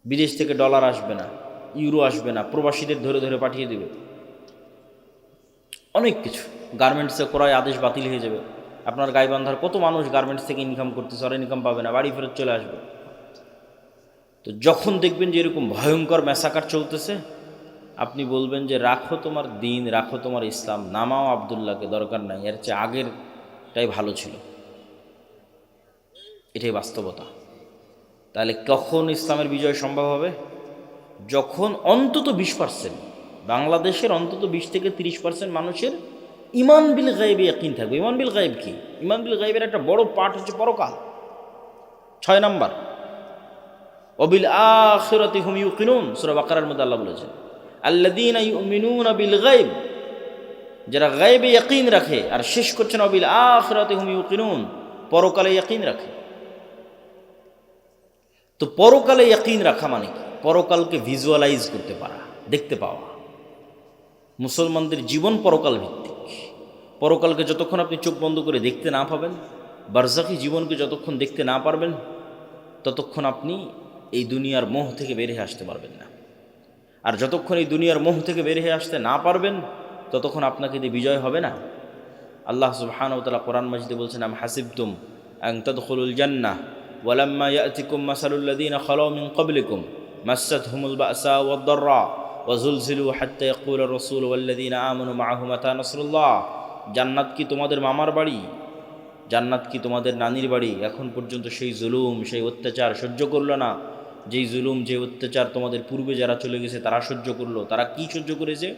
বিদেশ থেকে ডলার আসবে না, ইউরো আসবে না, প্রবাসীদের ধরে ধরে পাঠিয়ে দেবে, অনেক কিছু। গার্মেন্টসে ক্রয় আদেশ বাতিল হয়ে যাবে। আপনার গাইবান্ধার কত মানুষ গার্মেন্টস থেকে ইনকাম করতেছে, আর ইনকাম পাবে না, বাড়ি ফেরত চলে আসবে। তো যখন দেখবেন যে এরকম ভয়ঙ্কর ম্যাসাকার চলতেছে, আপনি বলবেন যে রাখো তোমার দিন, রাখো তোমার ইসলাম, নামাও আবদুল্লাহকে, দরকার নাই, এর চেয়ে আগেরটাই ভালো ছিল। এটাই বাস্তবতা। তাহলে কখন ইসলামের বিজয় সম্ভব হবে? যখন অন্তত 20%, বাংলাদেশের অন্তত 20 থেকে 30% মানুষের ইমান বিল গায়েবে ইয়াকিন থাকবে। ইমান বিল গায়েব কি? ইমান বিল গায়েবের একটা বড় পার্ট হচ্ছে পরকাল। 6 নম্বর, ওয়াবিল আখিরাতি হুম ইউকিনুন, সূরা বাকারার মধ্যে আল্লাহ বলেছেন আল্লাযীনা ইউমিনুনা বিল গায়ব, যারা গায়েবে ইয়াকিন রাখে। আর শেষ করছেন ওয়াবিল আখিরাতি হুম ইউকিনুন, পরকালে ইয়াকিন রাখে। তো পরকালে ইয়াকিন রাখা মানে কি? পরকালকে ভিজুয়ালাইজ করতে পারা, দেখতে পাওয়া। মুসলমানদের জীবন পরকাল ভিত্তিক। পরকালকে যতক্ষণ আপনি চোখ বন্ধ করে দেখতে না পাবেন, বারজাখী জীবনকে যতক্ষণ দেখতে না পারবেন, ততক্ষণ আপনি এই দুনিয়ার মোহ থেকে বের হয়ে আসতে পারবেন না। আর যতক্ষণ এই দুনিয়ার মোহ থেকে বের হয়ে আসতে না পারবেন, ততক্ষণ আপনাকে দিয়ে বিজয় হবে না। আল্লাহ সুবহানাহু ওয়া তাআলা কোরআন মাজিদে বলছেন, আম হাসিবতুম আন তাদখুলুল জান্নাহ ওয়ালাম্মা ইয়াতিকুম মাসালুল লাযীনা খালাউ মিন ক্বাবলিকুম মাসসাতহুমুল বা'সা ওয়াদ-দাররা ওয়াজুলজিলু হাত্তা ইয়াকুলার রাসূলু ওয়াল্লাযীনা আমানু মা'আহু মাতা নাসরুল্লাহ। জান্নাত কি তোমাদের মামার বাড়ি? জান্নাত কি তোমাদের নানির বাড়ি? এখন পর্যন্ত সেই জুলুম, সেই অত্যাচার সহ্য করলো না, যেই জুলুম, যে অত্যাচার তোমাদের পূর্বে যারা চলে গেছে তারা সহ্য করলো। তারা কি সহ্য করেছে?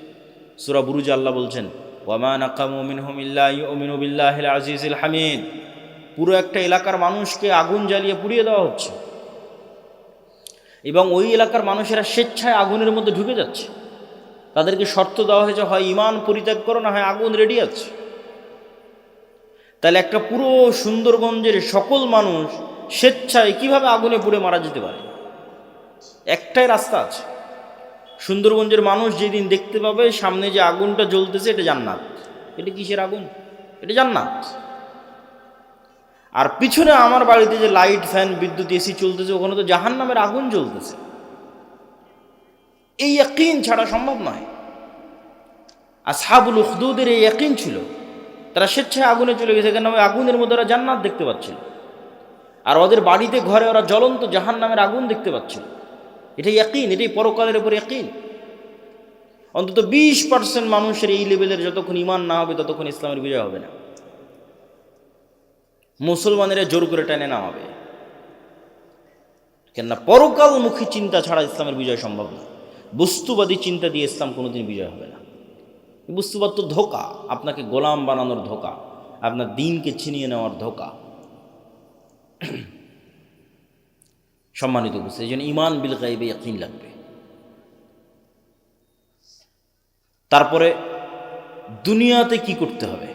সূরা বুরুজ আল্লাহ বলছেন, ওয়ামা নাকামু মিনহুম ইল্লা ইউমিনু বিল্লাহিল আজিজিল হামিদ। পুরো একটা এলাকার মানুষকে আগুন জ্বালিয়ে পুড়িয়ে দেওয়া হচ্ছে, এবং ওই এলাকার মানুষেরা স্বেচ্ছায় আগুনের মধ্যে ঢুকে যাচ্ছে। তাদেরকে শর্ত দেওয়া হয়েছে, হয় ঈমান পরিত্যাগ করো, না হয় আগুন রেডি আছে। তাহলে একটা পুরো সুন্দরগঞ্জের সকল মানুষ স্বেচ্ছায় কিভাবে আগুনে পুড়ে মারা যেতে পারে? একটাই রাস্তা আছে। সুন্দরগঞ্জের মানুষ যেদিন দেখতে পাবে সামনে যে আগুনটা জ্বলতেছে, এটা জান্নাত। এটা কিসের আগুন? এটা জান্নাত। আর পিছনে আমার বাড়িতে যে লাইট, ফ্যান, বিদ্যুৎ, এসি চলতেছে, ওখানে তো জাহান্নামের আগুন জ্বলতেছে। এই ইয়াকিন ছাড়া সম্ভব নয়। আসহাবুল উখদুদের এই ইয়াকিন ছিল, তারা স্বেচ্ছায় আগুনে চলে গেছে, কেন? ওই আগুনের মধ্যে ওরা জান্নাত দেখতে পাচ্ছিল। আর ওদের বাড়িতে ঘরে ওরা জ্বলন্ত জাহান্নামের আগুন দেখতে পাচ্ছিল। এটাই ইয়াকিন, এটাই পরকালের উপর ইয়াকিন। অন্তত 20% মানুষের এই লেভেলের যতক্ষণ ঈমান না হবে, ততক্ষণ ইসলামের বিজয় হবে না। মুসলমানেরা জোর করে টেনে নামাবে, কেননা পরকালমুখী চিন্তা ছাড়া ইসলামের বিজয় সম্ভব না। বস্তুবাদী চিন্তা দিয়ে ইসলাম কোনোদিন বিজয় হবে না। বস্তুবাদ তো ধোঁকা, আপনাকে গোলাম বানানোর ধোঁকা, আপনার দিনকে ছিনিয়ে নেওয়ার ধোঁকা। সম্মানিত বুঝছে, এই জন্য ঈমান বিল গায়বে ইয়াকিন লাগবে। তারপরে দুনিয়াতে কি করতে হবে?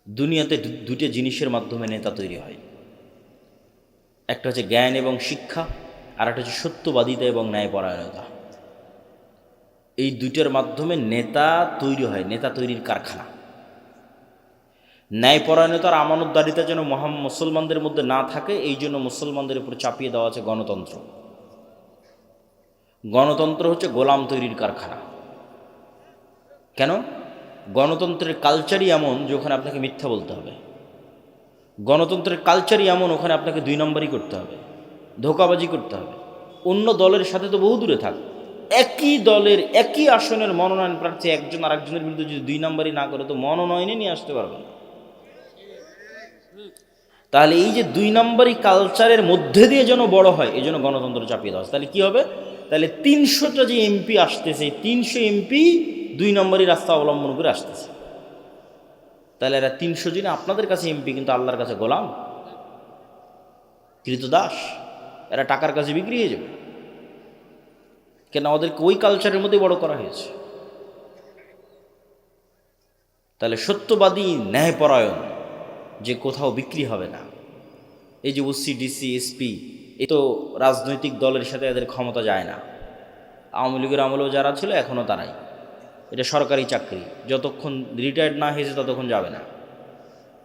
দুনিয়াতে দুটো জিনিসের মাধ্যমে নেতা তৈরি হয়। একটা হচ্ছে জ্ঞান এবং শিক্ষা, আর একটা হচ্ছে সত্যবাদিতা এবং ন্যায়পরায়ণতা। এই দুইটার মাধ্যমে নেতা তৈরি হয়, নেতা তৈরির কারখানা। ন্যায়পরায়ণতার আমানতদারিতা যেন মুসলমানদের মধ্যে না থাকে, এই জন্য মুসলমানদের উপর চাপিয়ে দেওয়া আছে গণতন্ত্র। গণতন্ত্র হচ্ছে গোলাম তৈরির কারখানা। কেন? গণতন্ত্রের কালচারই এমন যে ওখানে আপনাকে মিথ্যা বলতে হবে। গণতন্ত্রের কালচারই এমন, ওখানে আপনাকে 2 নম্বরই করতে হবে, ধোঁকাবাজি করতে হবে। অন্য দলের সাথে তো বহু দূরে থাক, একই দলের একই আসনের মনোনয়ন প্রার্থী একজন আর একজনের বিরুদ্ধে যদি 2 নম্বরই না করে, তো মনোনয়নে নিয়ে আসতে পারবে না। তাহলে এই যে 2 নম্বরই কালচারের মধ্যে দিয়ে যেন বড় হয়, এই জন্য গণতন্ত্র চাপিয়ে দেওয়া। তাহলে কি হবে? তাহলে 300টা যে এমপি আসতেছে, 300 এমপি 2 নম্বরই রাস্তা অবলম্বন করে আসতেছে। তাহলে এরা 300 জন আপনাদের কাছে এমপি, কিন্তু আল্লাহর কাছে গোলাম, কৃতদাস। এরা টাকার কাছে বিক্রি হয়ে যাবে, কেন? ওদেরকে ওই কালচারের মধ্যে বড় করা হয়েছে। তাহলে সত্যবাদী, ন্যায়পরায়ণ, যে কোথাও বিক্রি হবে না। এই যে ওসি, ডিসি, এসপি, এ তো রাজনৈতিক দলের সাথে এদের ক্ষমতা যায় না। আওয়ামী লীগের আমলেও যারা ছিল এখনও তারাই। এটা সরকারি চাকরি, যতক্ষণ রিটায়ার্ড না হয়েছে ততক্ষণ যাবে না।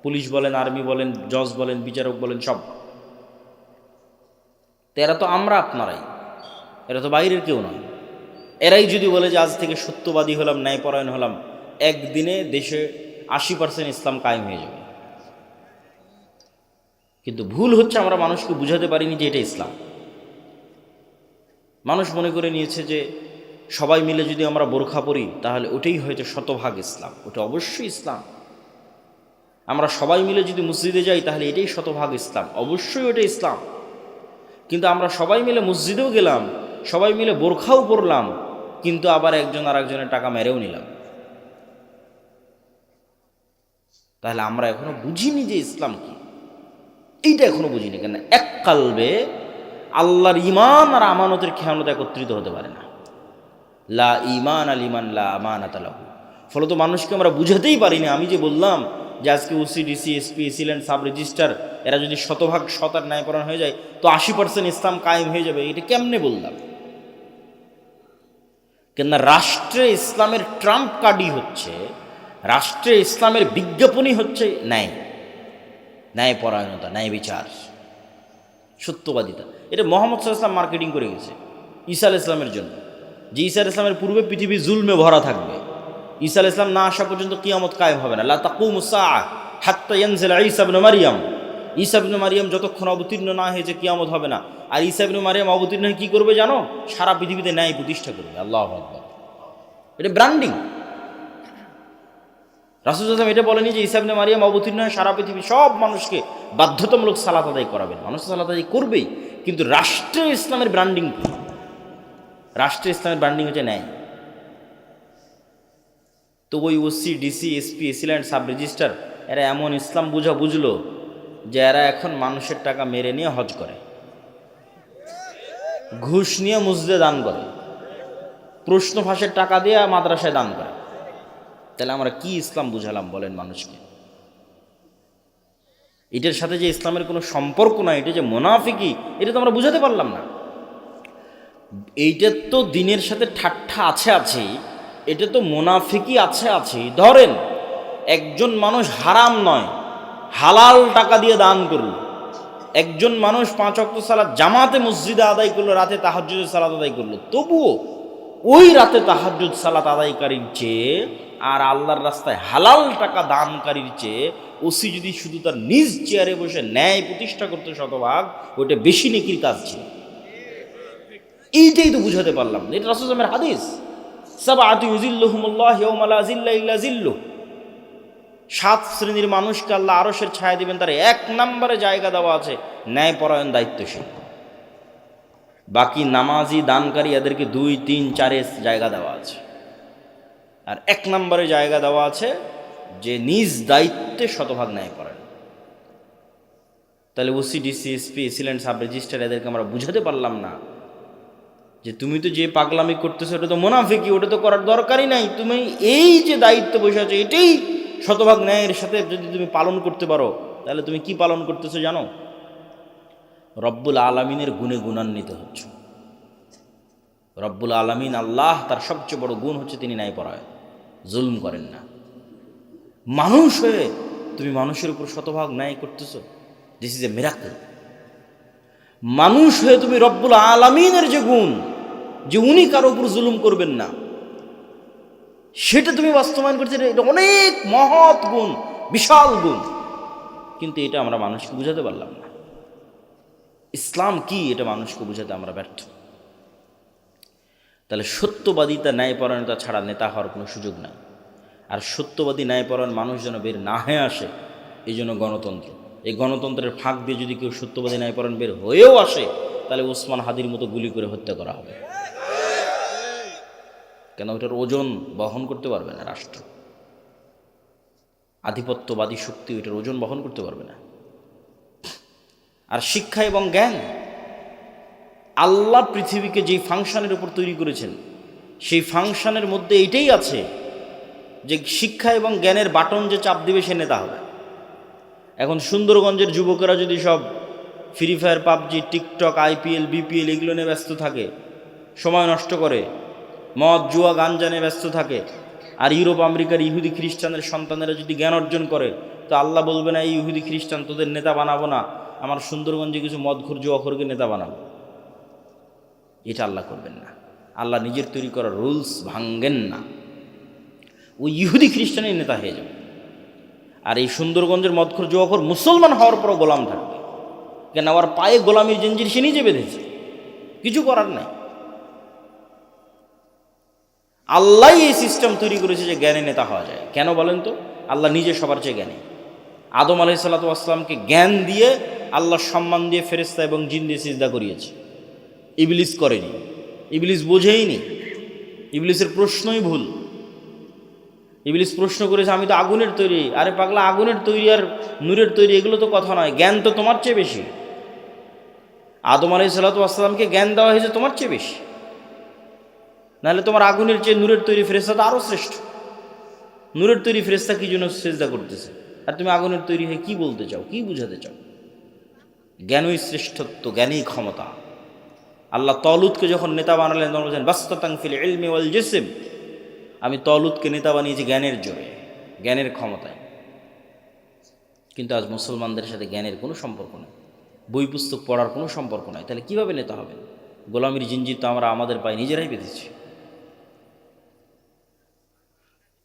পুলিশ বলেন, আর্মি বলেন, জজ বলেন, বিচারক বলেন, সব। তো এরা তো আমরা আপনারাই, এরা তো বাইরের কেউ নয়। এরাই যদি বলে যে আজ থেকে সত্যবাদী হলাম, ন্যায়পরায়ণ হলাম, একদিনে দেশে 80% ইসলাম কায়েম হয়ে যাবে। কিন্তু ভুল হচ্ছে আমরা মানুষকে বুঝাতে পারিনি যে এটা ইসলাম। মানুষ মনে করে নিয়েছে যে সবাই মিলে যদি আমরা বোরখা পরি তাহলে ওটাই হয়তো শতভাগ ইসলাম। ওটা অবশ্যই ইসলাম। আমরা সবাই মিলে যদি মসজিদে যাই তাহলে এটাই শতভাগ ইসলাম, অবশ্যই ওটা ইসলাম। কিন্তু আমরা সবাই মিলে মসজিদেও গেলাম, সবাই মিলে বোরখাও পরলাম, কিন্তু আবার একজন আর একজনের টাকা মেরেও নিলাম, তাহলে আমরা এখনো বুঝিনি যে ইসলাম কি। এইটা এখনো বুঝিনি। কেন? এক কালবে আল্লাহর ইমান আর আমানতের খেয়ানত একত্রিত হতে পারে না। লা ইমান আল ইমান লা আমানাত লাহু। ফলত মানুষকে আমরা বুঝাতেই পারিনি। আমি যে বললাম যে আজকে OC, DC, SP, AC land, sub registrar এরা যদি শতভাগ শতার ন্যায়পরায়ণ হয়ে যায় তো 80% ইসলাম কায়েম হয়ে যাবে, এটা কেমনে বললাম? কেননা রাষ্ট্রে ইসলামের ট্রাম্প কার্ডই হচ্ছে, রাষ্ট্রে ইসলামের বিজ্ঞাপনই হচ্ছে ন্যায়, ন্যায়পরায়ণতা, ন্যায় বিচার, সত্যবাদিতা। এটা মোহাম্মদ সাল্লাল্লাহু আলাইহি ওয়াসাল্লাম মার্কেটিং করে গেছে ঈসা আলাইহিস সালামের জন্য, যে ঈসা আলাইহিস সালামের পূর্বে পৃথিবী জুলমে ভরা থাকবে, ঈসা আলাইহিস সালাম না আসা পর্যন্ত কিয়ামত কায়েম হবে না। লা তাকুমুস সাআ হাত্তা ইয়ানজিলা ঈসা ইবনে মারইয়াম। ঈসা ইবনে মারইয়াম যতক্ষণ অবতীর্ণ না হয়েছে কিয়ামত হবে না। আর ঈসা ইবনে মারইয়াম অবতীর্ণ হয়ে কী করবে জানো? সারা পৃথিবীতে ন্যায় প্রতিষ্ঠা করবে। আল্লাহু আকবার। এটা ব্র্যান্ডিং। রাসূল সাল্লাল্লাহু আলাইহি ওয়াসাল্লাম এটা বলেনি যে ঈসা ইবনে মারইয়াম অবতীর্ণ হয়ে সারা পৃথিবী সব মানুষকে বাধ্যতামূলক সালাত আদায় করাবেন। মানুষ সালাত আদায় করবেই, কিন্তু রাষ্ট্রে ইসলামের ব্র্যান্ডিং কি? রাষ্ট্রে ইসলামের ব্র্যান্ডিং হচ্ছে ন্যায়। তো ওই OC, DC, SP, AC land, sub registrar এরা এমন ইসলাম বুঝলো যে এরা এখন মানুষের টাকা মেরে নিয়ে হজ করে, ঘুষ নিয়ে মসজিদে দান করে, প্রশ্ন ফাঁসের টাকা দিয়ে মাদ্রাসায় দান করে। তাহলে আমরা কি ইসলাম বুঝালাম বলেন মানুষকে? এটার সাথে যে ইসলামের কোনো সম্পর্ক নাই, এটা যে মুনাফিকি, এটা তো আমরা বুঝাতে পারলাম না। এইটার তো দিনের সাথে ঠাট্টা আছে, এটা তো মুনাফিকি আছে। ধরেন একজন মানুষ হারাম নয় হালাল টাকা দিয়ে দান করল, একজন মানুষ 5 ওয়াক্ত সালাত জামাতে মসজিদে আদায় করলো, রাতে তাহাজ্জুদের সালাত আদায় করলো, তবুও ওই রাতে তাহাজ্জুদ সালাত আদায়কারীর চেয়ে আর আল্লাহর রাস্তায় হালাল টাকা দানকারীর চেয়ে ওসি যদি শুধু তার নিজ চেয়ারে বসে ন্যায় প্রতিষ্ঠা করতে শতভাগ, ওইটা বেশি নেকির কাজ ছিল। এইটাই তো বুঝাতে পারলাম না। এটা রাসূল সাল্লাল্লাহু আলাইহি ওয়াসাল্লামের হাদিস, সাবআতু ইউযিল্লুহুমুল্লাহু ইয়াওমা লা যিল্লা ইল্লা যিল্লুহু। 7 শ্রেণীর মানুষকে আল্লাহ আরশের ছায়া দিবেন, তার 1 নম্বরে জায়গা দেওয়া আছে ন্যায়পরায়ণ, দায়িত্বশীল। বাকি নামাজি, দানকারী এদেরকে 2, 3, 4 জায়গা দেওয়া আছে। আর 1 নম্বরে জায়গা দেওয়া আছে যে নিজ দায়িত্বে শতভাগ ন্যায়পরায়ণ। তাহলে OC, DC, SP, AC land, sub registrar এদেরকে আমরা বুঝাতে পারলাম না যে তুমি তো যে পাগলামি করতেছো ওটা তো মুনাফিকি, ওটা তো করার দরকারই নাই। তুমি এই যে দায়িত্ব বসে আছো এটাই শতভাগ ন্যায়ের সাথে যদি তুমি পালন করতে পারো, তাহলে তুমি কি পালন করতেছো জানো? রব্বুল আলামিনের গুণে গুণান্বিত হচ্ছ। রব্বুল আলামিন আল্লাহ, তার সবচেয়ে বড় গুণ হচ্ছে তিনি ন্যায়পরায়ণ, জুলম করেন না। মানুষ হয়ে তুমি মানুষের উপর শতভাগ ন্যায় করতেছো, দিস ইজ এ মিরাকল। মানুষ হয়ে তুমি রব্বুল আলামিনের যে গুণ, যে উনি কারো উপর জুলুম করবেন না, সেটা তুমি বাস্তবায়ন করছো। এটা অনেক মহৎ গুণ, বিশাল গুণ, কিন্তু এটা আমরা মানুষকে বুঝাতে পারলাম না। ইসলাম কি এটা মানুষকে বুঝাতে আমরা ব্যর্থ। তাহলে সত্যবাদিতা, ন্যায়পরায়ণতা ছাড়া নেতা হওয়ার কোনো সুযোগ নাই। আর সত্যবাদী, ন্যায়পরায়ণ মানুষ যেন বের না হয়ে আসে, এই জন্য গণতন্ত্র। এই গণতন্ত্রের ফাঁক দিয়ে যদি কেউ সত্যবাদী, ন্যায়পরায়ণ বের হয়েও আসে, তাহলে ওসমান হাদির মতো গুলি করে হত্যা করা হবে। কেন? ওটার ওজন বহন করতে পারবে না রাষ্ট্র। আধিপত্যবাদী শক্তি ওইটার ওজন বহন করতে পারবে না। আর শিক্ষা এবং জ্ঞান, আল্লাহ পৃথিবীকে যেই ফাংশনের উপর তৈরি করেছেন, সেই ফাংশনের মধ্যে এইটাই আছে যে শিক্ষা এবং জ্ঞানের বাটন যে চাপ দিবে সে নেতা হবে। এখন সুন্দরগঞ্জের যুবকেরা যদি সব free fire, PUBG, TikTok, IPL, BPL এগুলো নিয়ে ব্যস্ত থাকে, সময় নষ্ট করে, মদ, জুয়া, গাঞ্জা নিয়ে ব্যস্ত থাকে, আর ইউরোপ আমেরিকার ইহুদি খ্রিস্টানের সন্তানেরা যদি জ্ঞান অর্জন করে, তো আল্লাহ বলবে না এই ইহুদি খ্রিস্টান তোদের নেতা বানাবো না, আমার সুন্দরগঞ্জে কিছু মদখোর, জুয়াখোরকে নেতা বানাবো। এটা আল্লাহ করবেন না। আল্লাহ নিজের তৈরি করা রুলস ভাঙ্গেন না। ওই ইহুদি খ্রিস্টানের নেতা হয়ে যাবে। আর এই সুন্দরগঞ্জের মদখোর জুয়াখোর মুসলমান হওয়ার পরও গোলাম থাকবে, কেন আমার পায়ে গোলামির জঞ্জির সে নিজে বেঁধেছে, কিছু করার নাই। আল্লাহ এই সিস্টেম তৈরি করেছে যে জ্ঞানে নেতা হওয়া যায়। কেন বলেন তো? আল্লাহ নিজে সবার চেয়ে জ্ঞানী। আদম আলাইহিসসালাতু ওয়াসসালামকে জ্ঞান দিয়ে আল্লাহ সম্মান দিয়ে ফেরেশতা এবং জিন দিয়ে সিজদা করিয়েছে, ইবলিস করেনি। ইবলিস বোঝেইনি, ইবলিসের প্রশ্নই ভুল। ইবলিস প্রশ্ন করেছে আমি তো আগুনের তৈরি। আরে পাগলা, আগুনের তৈরি আর নূরের তৈরি এগুলো তো কথা নয়, জ্ঞান তো তোমার চেয়ে বেশি। আদম আলাইহিসসালাতু ওয়াসসালামকে জ্ঞান দেওয়া হয়েছে তোমার চেয়ে বেশি, নাহলে তোমার আগুনের চেয়ে নূরের তৈরি ফেরেশতা তো আরও শ্রেষ্ঠ। নূরের তৈরি ফেরেশতা কি জন্য সিজদা করতেছে, আর তুমি আগুনের তৈরি হয়ে কি বলতে চাও, কি বুঝাতে চাও? জ্ঞানই শ্রেষ্ঠত্ব, জ্ঞানই ক্ষমতা। আল্লাহ তলুতকে যখন নেতা বানালেন তখন বলছেন বাসতাতাং ফিল ইলমি ওয়াল জিসম, আমি তলুতকে নেতা বানিয়েছি জ্ঞানের জোরে, জ্ঞানের ক্ষমতায়। কিন্তু আজ মুসলমানদের সাথে জ্ঞানের কোনো সম্পর্ক নেই, বই পুস্তক পড়ার কোনো সম্পর্ক নাই। তাহলে কীভাবে নেতা হবেন? গোলামির জিঞ্জির তো আমরা আমাদের পায়ে নিজেরাই বেঁধেছি।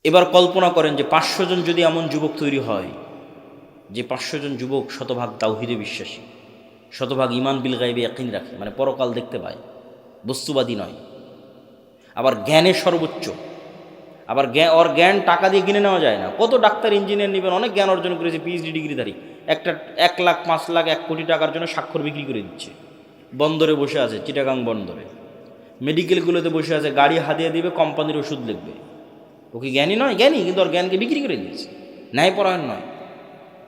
এবার কল্পনা করেন যে 500 জন যদি এমন যুবক তৈরি হয়, যে 500 জন যুবক শতভাগ তাওহীদে বিশ্বাসী, শতভাগ ঈমান বিল গায়বে ইয়াকিন রাখে, মানে পরকাল দেখতে পায়, বস্তুবাদী নয়, আবার জ্ঞানে সর্বোচ্চ। আবার জ্ঞান টাকা দিয়ে কিনে নেওয়া যায় না। কত ডাক্তার ইঞ্জিনিয়ার নেবেন, অনেক জ্ঞান অর্জন করেছে, পিএইচডি ডিগ্রিধারী, একটা 1 লাখ 5 লাখ 1 কোটি টাকার জন্য স্বাক্ষর বিক্রি করে দিচ্ছে। বন্দরে বসে আছে, চিটাগাং বন্দরে, মেডিকেলগুলোতে বসে আছে, গাড়ি হাতিয়ে দিবে, কোম্পানির ওষুধ লিখবে। ও কি জ্ঞানী নয়? জ্ঞানী, কিন্তু ওর জ্ঞানকে বিক্রি করে দিয়েছে, ন্যায়পরায়ণ নয়।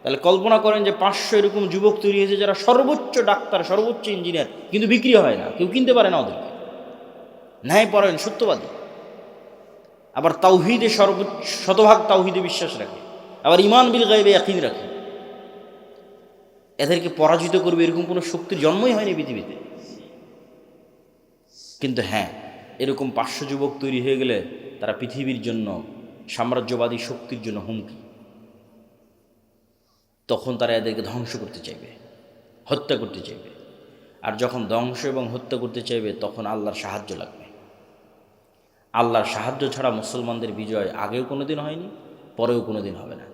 তাহলে কল্পনা করেন যে 500 এরকম যুবক তৈরি হয়েছে যারা সর্বোচ্চ ডাক্তার, সর্বোচ্চ ইঞ্জিনিয়ার, কিন্তু বিক্রি হয় না, কেউ কিনতে পারে না ওদেরকে, ন্যায়পরায়ণ, সত্যবাদী, আবার তাওহীদে সর্বোচ্চ শতভাগ তাওহীদে বিশ্বাস রাখে, আবার ঈমান বিল গায়বে ইয়াকিন রাখে। এদেরকে পরাজিত করবে এরকম কোনো শক্তির জন্মই হয়নি পৃথিবীতে। কিন্তু হ্যাঁ, এরকম 500 যুবক তৈরি হয়ে গেলে তারা পৃথিবীর জন্য, সাম্রাজ্যবাদী শক্তির জন্য হুমকি। তখন তারা এদেরকে ধ্বংস করতে চাইবে, হত্যা করতে চাইবে। আর যখন ধ্বংস এবং হত্যা করতে চাইবে তখন আল্লাহর সাহায্য লাগবে। আল্লাহর সাহায্য ছাড়া মুসলমানদের বিজয় আগেও কোনো দিন হয়নি, পরেও কোনো দিন হবে না।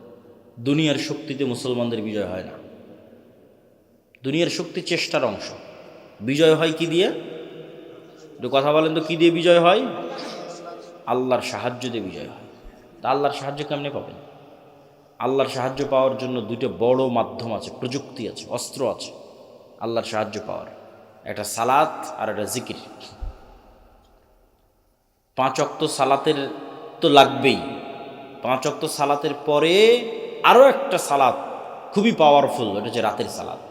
দুনিয়ার শক্তিতে মুসলমানদের বিজয় হয় না। দুনিয়ার শক্তি চেষ্টার অংশ। বিজয় হয় কি দিয়ে? একটু কথা বলেন তো, কী দিয়ে বিজয় হয়? আল্লাহর সাহায্য দিয়ে বিজয় হয়। তা আল্লাহর সাহায্য কেমনে পাবেন? আল্লাহর সাহায্য পাওয়ার জন্য 2টা বড় মাধ্যম আছে, প্রযুক্তি আছে, অস্ত্র আছে আল্লাহর সাহায্য পাওয়ার। একটা সালাত আর একটা জিকির। 5 ওয়াক্ত সালাতের তো লাগবেই। 5 ওয়াক্ত সালাতের পরে আরও একটা সালাত খুবই পাওয়ারফুল, এটা হচ্ছে রাতের সালাত।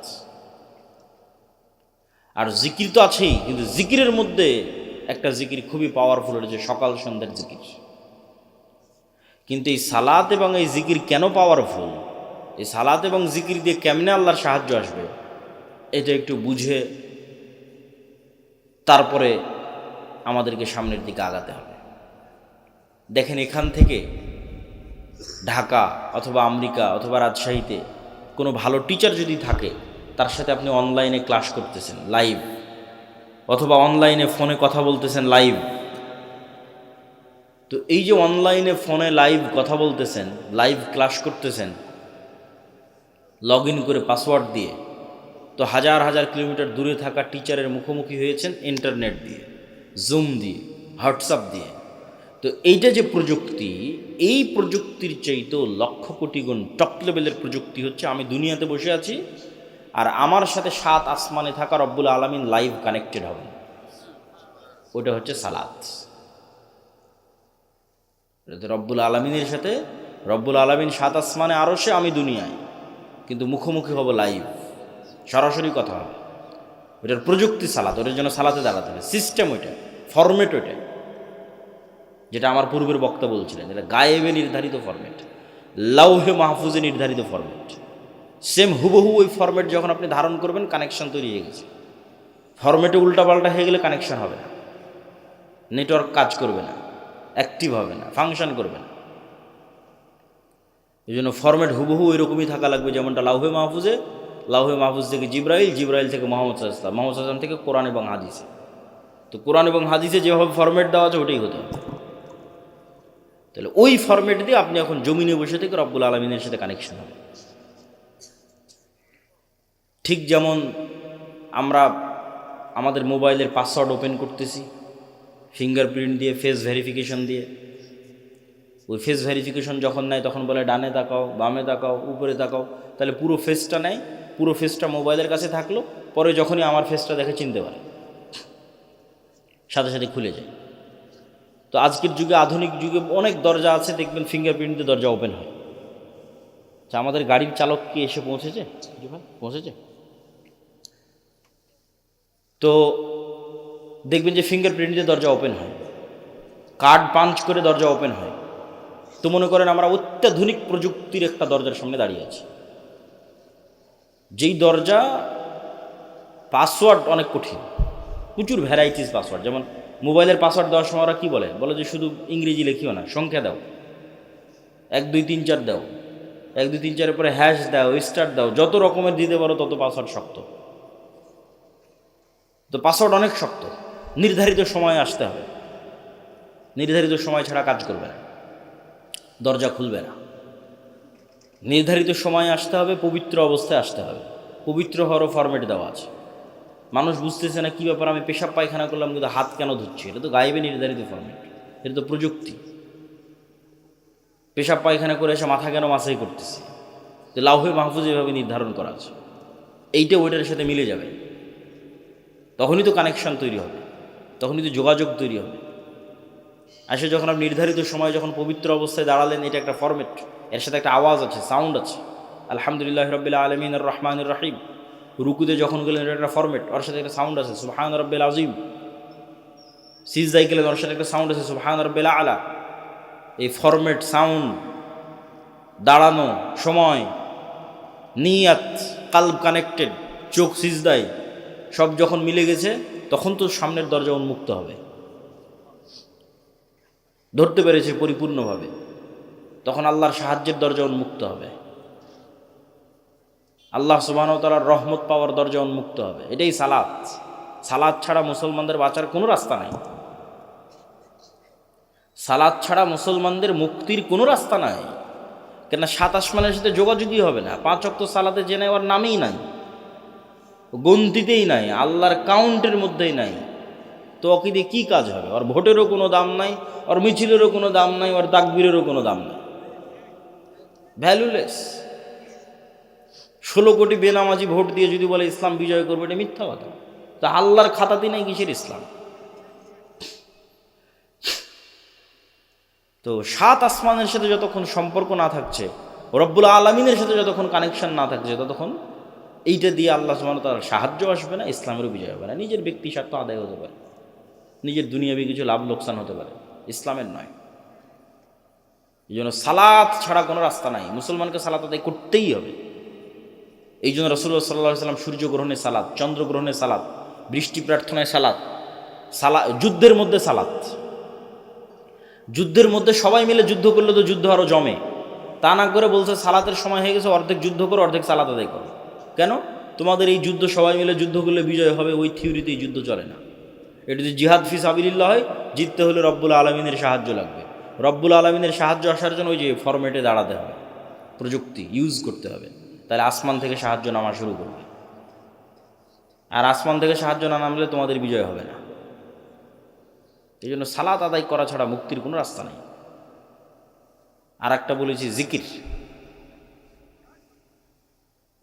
আর জিকির তো আছেই, কিন্তু জিকিরের মধ্যে একটা জিকির খুবই পাওয়ারফুল, এটা হচ্ছে সকাল সন্ধ্যার জিকির। কিন্তু এই সালাত এবং এই জিকির কেন পাওয়ারফুল, এই সালাত এবং জিকির দিয়ে কেমনে আল্লাহর সাহায্য আসবে, এটা একটু বুঝে তারপরে আমাদেরকে সামনের দিকে আগাতে হবে। দেখেন, এখান থেকে ঢাকা অথবা আমেরিকা অথবা রাজশাহীতে কোনো ভালো টিচার যদি থাকে, তার সাথে আপনি অনলাইনে ক্লাস করতেছেন লাইভ, অথবা অনলাইনে ফোনে কথা বলতেছেন লাইভ। তো এই যে অনলাইনে ফোনে লাইভ কথা বলতেছেন, লাইভ ক্লাস করতেছেন লগ ইন করে পাসওয়ার্ড দিয়ে, তো হাজার হাজার কিলোমিটার দূরে থাকা টিচারের মুখোমুখি হয়েছেন ইন্টারনেট দিয়ে, জুম দিয়ে, হোয়াটসঅ্যাপ দিয়ে। তো এইটা যে প্রযুক্তি, এই প্রযুক্তির চাইতেও লক্ষ কোটি গুণ টপ লেভেলের প্রযুক্তি হচ্ছে আমি দুনিয়াতে বসে আছি আর আমার সাথে 7 আসমানে থাকা রব্বুল আলামিন লাইভ কানেক্টেড হবেন। ওটা হচ্ছে সালাত। রব্বুল আলামিনের সাথে রব্বুল আলামিন 7 আসমানে, আরশে, আমি দুনিয়ায়, কিন্তু মুখোমুখি হব লাইভ, সরাসরি কথা হবে। ওটার প্রযুক্তি সালাত, ওটার জন্য সালাতে দাঁড়াতে হবে, সিস্টেম ওইটা, ফরম্যাট ওইটা, যেটা আমার পূর্বের বক্তা বলছিলেন, যেটা গায়েবে নির্ধারিত ফরম্যাট, লাউহে মাহফুজে নির্ধারিত ফরম্যাট। সেম হুবহু ওই ফরম্যাট যখন আপনি ধারণ করবেন, কানেকশন তৈরি হয়ে গেছে। ফরম্যাটে উল্টাপাল্টা হয়ে গেলে কানেকশন হবে না, নেটওয়ার্ক কাজ করবে না, অ্যাক্টিভ হবে না, ফাংশন করবে না। এই জন্য ফরম্যাট হুবহু এরকমই থাকা লাগবে, যেমনটা লাউহে মাহফুজে, লাউহে মাহফুজ থেকে জিব্রাইল, জিব্রাইল থেকে মোহাম্মদ সাল্লাল্লাহু আলাইহি ওয়াসাল্লাম, মোহাম্মদ সাল্লাল্লাহু আলাইহি ওয়াসাল্লাম থেকে কোরআন এবং হাদিসে। তো কোরআন এবং হাদিসে যেভাবে ফরম্যাট দেওয়া আছে ওটাই হতে হবে। তাহলে ওই ফরম্যাট দিয়ে আপনি এখন জমিনে বসে থেকে রব্বুল আলমিনের সাথে কানেকশন হবে। ঠিক যেমন আমরা আমাদের মোবাইলের পাসওয়ার্ড ওপেন করতেছি ফিঙ্গারপ্রিন্ট দিয়ে, ফেস ভেরিফিকেশন দিয়ে। ওই ফেস ভেরিফিকেশন যখন নেয় তখন বলে ডানে তাকাও, বামে তাকাও, উপরে তাকাও, তাহলে পুরো ফেসটা নেয়, পুরো ফেসটা মোবাইলের কাছে থাকলো, পরে যখনই আমার ফেসটা দেখে চিনতে পারে, সাথে সাথে খুলে যায়। তো আজকের যুগে, আধুনিক যুগে অনেক দরজা আছে, দেখবেন ফিঙ্গারপ্রিন্ট দিয়ে দরজা ওপেন হয়। আচ্ছা, আমাদের গাড়ির চালক কি এসে পৌঁছেছে? পৌঁছেছে। তো দেখবেন যে ফিঙ্গারপ্রিন্ট দিয়ে দরজা ওপেন হয়, কার্ড পাঞ্চ করে দরজা ওপেন হয়। তো মনে করেন আমরা অত্যাধুনিক প্রযুক্তির একটা দরজার সামনে দাঁড়িয়ে আছি, যেই দরজা পাসওয়ার্ড অনেক কঠিন, প্রচুর ভ্যারাইটিস পাসওয়ার্ড। যেমন মোবাইলের পাসওয়ার্ড দেওয়ার সময় ওরা কী বলে যে শুধু ইংরেজি লিখিও না, সংখ্যা দাও, 1 2 3 4 দাও, 1 2 3 4 পরে হ্যাশ দাও, স্টার দাও, যত রকমের দিতে পারো তত পাসওয়ার্ড শক্ত। তো পাসওয়ার্ড অনেক শক্ত, নির্ধারিত সময় আসতে হবে, নির্ধারিত সময় ছাড়া কাজ করবে না, দরজা খুলবে না। নির্ধারিত সময় আসতে হবে, পবিত্র অবস্থায় আসতে হবে। পবিত্র হওয়ারও ফরম্যাট দেওয়া আছে। মানুষ বুঝতেছে না কী ব্যাপার, আমি পেশাব পায়খানা করলাম কিন্তু হাত কেন ধুচ্ছি? এটা তো গায়েবে নির্ধারিত ফরম্যাট, এটা তো প্রযুক্তি। পেশাব পায়খানা করে এসে মাথা কেন মাসাই করতেছি? তো লাউহে মাহফুজ এভাবে নির্ধারণ করা আছে, এইটা ওইটার সাথে মিলে যাবে, তখনই তো কানেকশন তৈরি হবে, তখনই তো যোগাযোগ তৈরি হবে। আসলে যখন আপনি নির্ধারিত সময় যখন পবিত্র অবস্থায় দাঁড়ালেন, এটা একটা ফরম্যাট, এর সাথে একটা আওয়াজ আছে, সাউন্ড আছে। আলহামদুলিল্লাহ রাব্বিল আলামিন আর রহমানির রহিম। রুকুতে যখন গেলেন, এটা একটা ফরম্যাট, ওর সাথে একটা সাউন্ড আছে, সুবহান রাব্বিল আযীম। সিজদায় গেলেন, ওর সাথে একটা সাউন্ড আছে, সুবহান রাব্বিল আলা। এই ফরম্যাট, সাউন্ড, দাঁড়ানো, সময়, নিয়াত, কালব কানেক্টেড, চোখ সিজদায়, সব যখন মিলে গেছে, তখন তো সামনের দরজা উন্মুক্ত হবে, ধরতে পেরেছে পরিপূর্ণভাবে, তখন আল্লাহর সাহায্যের দরজা উন্মুক্ত হবে, আল্লাহ সুবহানাহু ওয়া তাআলার রহমত পাওয়ার দরজা উন্মুক্ত হবে। এটাই সালাত। সালাত ছাড়া মুসলমানদের বাঁচার কোনো রাস্তা নাই, সালাত ছাড়া মুসলমানদের মুক্তির কোনো রাস্তা নাই। কেন? 7 আসমানের সাথে যোগাযোগই হবে না, 5 ওয়াক্ত সালাতে যে নাই ওর নামেই নাই, গন্তিতেই নাই, আল্লাহর কাউন্টের মধ্যেই নাই। তো ওকে দিয়ে কী কাজ হবে? ওর ভোটেরও কোনো দাম নাই, ওর মিছিলেরও কোনো দাম নাই, ওর তাকবীরেরও কোনো দাম নাই, ভ্যালুলেস। 16 কোটি বেনামাজি ভোট দিয়ে যদি বলে ইসলাম বিজয় করবে, এটা মিথ্যা কথা। তা আল্লাহর খাতাতে নাই কিসের ইসলাম? তো 7 আসমানের সাথে যতক্ষণ সম্পর্ক না থাকছে, রব্বুল আলামিনের সাথে যতক্ষণ কানেকশন না থাকছে, ততক্ষণ এইটা দিয়ে আল্লাহ সুবহানাহু ওয়া তাআলার সাহায্য আসবে না, ইসলামেরও বিজয় হবে না। নিজের ব্যক্তি স্বার্থ আদায় হতে পারে, নিজের দুনিয়াবি কিছু লাভ লোকসান হতে পারে, ইসলামের নয়। এই জন্য সালাত ছাড়া কোনো রাস্তা নাই, মুসলমানকে সালাত আদায় করতেই হবে। এই জন্য রাসূলুল্লাহ সাল্লাল্লাহু আলাইহি ওয়াসাল্লাম সূর্যগ্রহণে সালাত, চন্দ্রগ্রহণে সালাত, বৃষ্টি প্রার্থনায় সালাত, যুদ্ধের মধ্যে সালাত। যুদ্ধের মধ্যে সবাই মিলে যুদ্ধ করলে তো যুদ্ধ আরও জমে, তা না করে বলছে সালাতের সময় হয়ে গেছে, অর্ধেক যুদ্ধ করো, অর্ধেক সালাত আদায় করো। কেন? তোমাদের এই যুদ্ধ সবাই মিলে যুদ্ধ করলে বিজয় হবে, ওই থিওরিতে এই যুদ্ধ চলে না। এটা যদি জিহাদ ফি সাবিলিল্লাহ হয়, জিততে হলে রব্বুল আলামিনের সাহায্য লাগবে। রব্বুল আলামিনের সাহায্য আসার জন্য ওই যে ফরম্যাটে দাঁড়াতে হবে, প্রযুক্তি ইউজ করতে হবে, তাহলে আসমান থেকে সাহায্য নামা শুরু করবে। আর আসমান থেকে সাহায্য না নামলে তোমাদের বিজয় হবে না। এই জন্য সালাত আদায় করা ছাড়া মুক্তির কোনো রাস্তা নেই। আর একটা বলেছি, জিকির।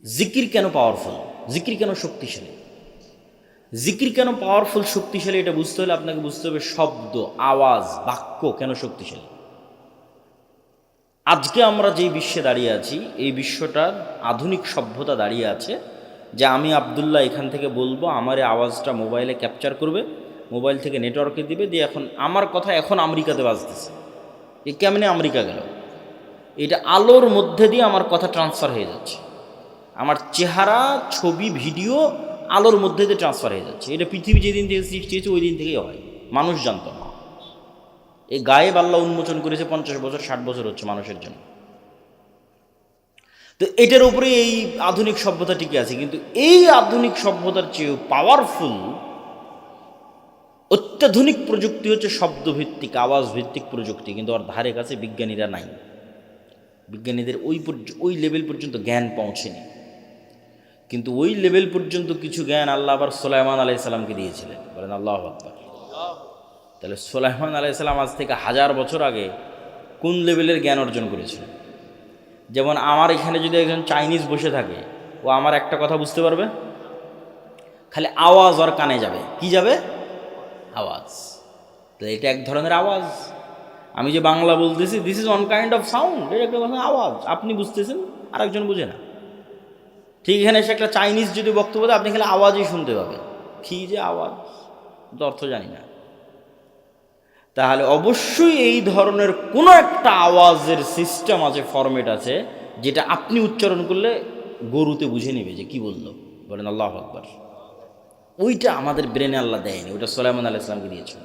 জিকির কেন পাওয়ারফুল? জিকির কেন শক্তিশালী? জিকির কেন পাওয়ারফুল, শক্তিশালী? এটা বুঝতে হলে আপনাকে বুঝতে হবে শব্দ, আওয়াজ, বাক্য কেন শক্তিশালী। আজকে আমরা যেই বিশ্বে দাঁড়িয়ে আছি, এই বিশ্বটার আধুনিক সভ্যতা দাঁড়িয়ে আছে যে আমি আবদুল্লাহ এখান থেকে বলবো, আমার এই আওয়াজটা মোবাইলে ক্যাপচার করবে, মোবাইল থেকে নেটওয়ার্কে দিবে, দিয়ে এখন আমার কথা এখন আমেরিকাতে বাজতেছে। এ কেমনে আমেরিকা গেল? এটা আলোর মধ্যে দিয়ে আমার কথা ট্রান্সফার হয়ে যাচ্ছে, আমার চেহারা, ছবি, ভিডিও আলোর মধ্যে দিয়ে ট্রান্সফার হয়ে যাচ্ছে। এটা পৃথিবী যেদিন থেকে সৃষ্টি হয়েছে ওই দিন থেকেই হয়, মানুষ জানত না। এই গায়েব আল্লাহ উন্মোচন করেছে 50 বছর 60 বছর হচ্ছে মানুষের জন্য। তো এটার উপরে এই আধুনিক সভ্যতা টিকে আছে। কিন্তু এই আধুনিক সভ্যতার চেয়েও পাওয়ারফুল অত্যাধুনিক প্রযুক্তি হচ্ছে শব্দভিত্তিক, আওয়াজ ভিত্তিক প্রযুক্তি, কিন্তু ওর ধারে কাছে বিজ্ঞানীরা নাই। বিজ্ঞানীদের ওই লেভেল পর্যন্ত জ্ঞান পৌঁছেনি। কিন্তু ওই লেভেল পর্যন্ত কিছু জ্ঞান আল্লাহ আবার সুলাইমান আলাইহিস সালামকে দিয়েছিলেন। বলেন আল্লাহু আকবার। তাহলে সুলাইমান আলাইহিস সালাম আজ থেকে 1000 বছর আগে কোন লেভেলের জ্ঞান অর্জন করেছিলেন? যেমন আমার এখানে যদি একজন চাইনিজ বসে থাকে, ও আমার একটা কথা বুঝতে পারবে, খালি আওয়াজ ওর কানে যাবে। কি যাবে? আওয়াজ। তো এটা এক ধরনের আওয়াজ। আমি যে বাংলা বলতেছি, this is one kind of sound, এটা একটা আওয়াজ। আপনি বুঝতেছেন, আরেকজন বুঝে না। ঠিক এখানে এসে একটা চাইনিজ যদি বক্তব্য দেয়, আপনি খালি আওয়াজই শুনতে পাবেন। কী যে আওয়াজ, তো অর্থ জানি না। তাহলে অবশ্যই এই ধরনের কোনো একটা আওয়াজের সিস্টেম আছে, ফরম্যাট আছে, যেটা আপনি উচ্চারণ করলে গরুতে বুঝে নেবে যে কি বললো। বলেন আল্লাহু আকবার। ওইটা আমাদের ব্রেনে আল্লাহ দেয়নি, ওইটা সুলাইমান আলাইহিস সালামকে দিয়েছে।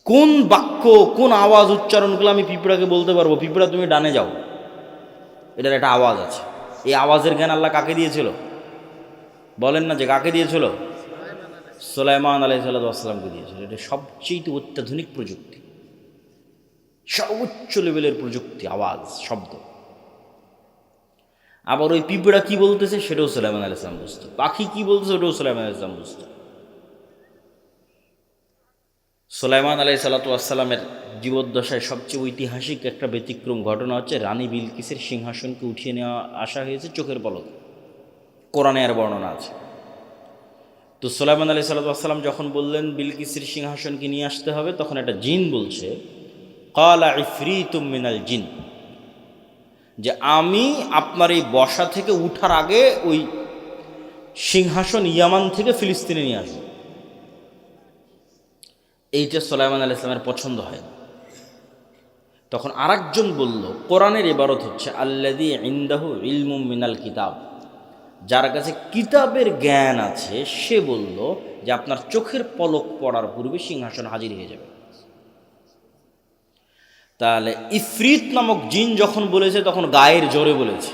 কোন বাক্য, কোন আওয়াজ উচ্চারণ করলে আমি পিঁপড়াকে বলতে পারবো, পিঁপড়া তুমি ডানে যাও, এটার একটা আওয়াজ আছে। এই আওয়াজের জ্ঞান আল্লাহ কাকে দিয়েছিল? বলেন না যে কাকে দিয়েছিল? সুলাইমান আলাইহিস সালামকে দিয়েছিল। এটা সবচেয়ে অত্যাধুনিক প্রযুক্তি, সর্বোচ্চ লেভেলের প্রযুক্তি, আওয়াজ, শব্দ। আবার ওই পিঁপড়া কি বলতেছে সেটাও সুলাইমান আলাইহিস সালাম বুঝত, পাখি কি বলতেছে ওটাও সুলাইমান আলাইহিস সালাম বুঝত। সুলাইমান আলাইহিস সালামের জীবদ্দশায় সবচেয়ে ঐতিহাসিক একটা ব্যতিক্রম ঘটনা হচ্ছে রানী বিলকিসের সিংহাসনকে উঠিয়ে নেওয়া আসা হয়েছে চোখের পলকে। কোরআনে আর বর্ণনা আছে। তো সুলাইমান আলাইহিস সালাম যখন বললেন বিলকিসের সিংহাসনকে নিয়ে আসতে হবে, তখন একটা জিন বলছে, ক্বালা ইফরিতুম মিনাল জিন, যে আমি আপনার এই বসা থেকে উঠার আগে ওই সিংহাসন ইয়ামান থেকে ফিলিস্তিনে নিয়ে আসব। এইটা সুলাইমান আলাইহিস সালামের পছন্দ হয়। তখন আরেকজন বলল, কোরআনের ইবারত হচ্ছে আল্লাযী ইনদাহু ইলমুম মিনাল কিতাব, যার কাছে কিতাবের জ্ঞান আছে, সে বলল যে আপনার চোখের পলক পড়ার পূর্বে সিংহাসন হাজির হয়ে যাবে। তাহলে ইফরিত নামক জিন যখন বলেছে, তখন গায়ের জোরে বলেছে,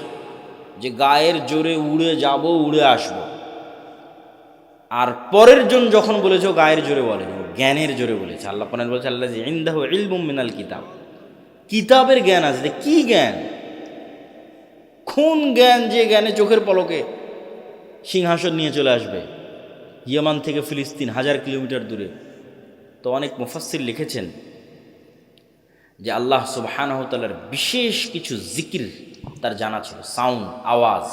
যে গায়ের জোরে উড়ে যাব, উড়ে আসব। আর পরের জন যখন বলেছে, ও গায়ের জোরে বলেনি, জ্ঞানের জোরে বলেছে। আল্লাহ কোরআন বলেছে আল্লাযী ইনদাহু ইলমুম মিনাল কিতাব, কিতাবের জ্ঞান আছে। কি জ্ঞান? কোন জ্ঞান? যে জ্ঞানে চোখের পলকে সিংহাসন নিয়ে চলে আসবে ইয়ামান থেকে ফিলিস্তিন, 1000 কিলোমিটার দূরে। তো অনেক মুফাসসির লিখেছেন যে আল্লাহ সুবহানাহু ওয়া তাআলার বিশেষ কিছু জিকির তার জানা ছিল, সাউন্ড, আওয়াজ।